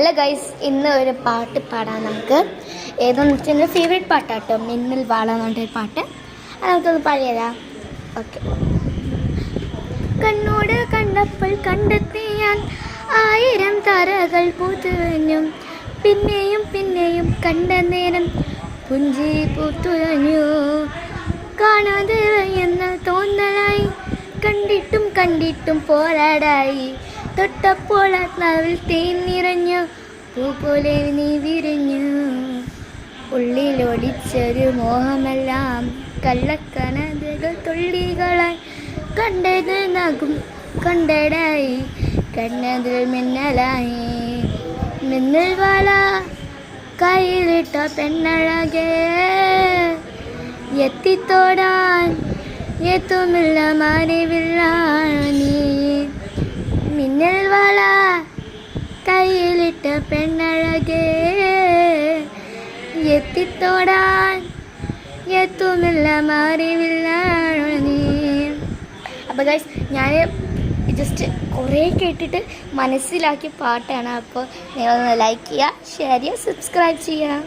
Hello guys, ഇന്ന് ഒരു പാട്ട് പാടാം. നമുക്ക് ഏതെന്ന് വെച്ചാൽ എൻ്റെ ഫേവറേറ്റ് പാട്ടാട്ടോ, മിന്നൽ വാള എന്ന് പറഞ്ഞൊരു പാട്ട്. അത് നമുക്കൊന്ന് പാടിയതാം. ഓക്കെ. കണ്ണോട് കണ്ടപ്പോൾ കണ്ടെത്തി ഞാൻ 1000 തറകൾ പൂത്തുലഞ്ഞു, പിന്നെയും പിന്നെയും കണ്ട നേരം പുഞ്ചി പൂത്തുലഞ്ഞു. കാണാതെ എന്ന തോന്നലായി, കണ്ടിട്ടും കണ്ടിട്ടും പോരാടായി. തൊട്ടപ്പോൾ ആത്മാവിൽ തേൻ നിറഞ്ഞു, പൂ പോലെ നീ വിരിഞ്ഞു. ഉള്ളിലൊടിച്ചൊരു മോഹമെല്ലാം കള്ളക്കനതകൾ തുള്ളികളായി, കണ്ടത് നകും കൊണ്ടടായി, കണ്ണതിൽ മിന്നലായി. മിന്നൽ വാള കയ്യിലിട്ട പെണ്ണഴകേ, എത്തിത്തോടാൻ എത്തുമില്ല മാറിവില്ല നീ. മിന്നൽ വാള കയ്യിലിട്ട പെണ്ണഴകേ, എത്തിത്തോടാൻ എത്തുമില്ല മാറിവില്ല നീ. അപ്പോൾ ഗൈസ്, ഞാൻ ജസ്റ്റ് കുറേ കേട്ടിട്ട് മനസ്സിലാക്കിയ പാട്ടാണ്. അപ്പോൾ നിങ്ങളൊന്ന് ലൈക്ക് ചെയ്യുക, ഷെയർ ചെയ്യുക, സബ്സ്ക്രൈബ് ചെയ്യുക.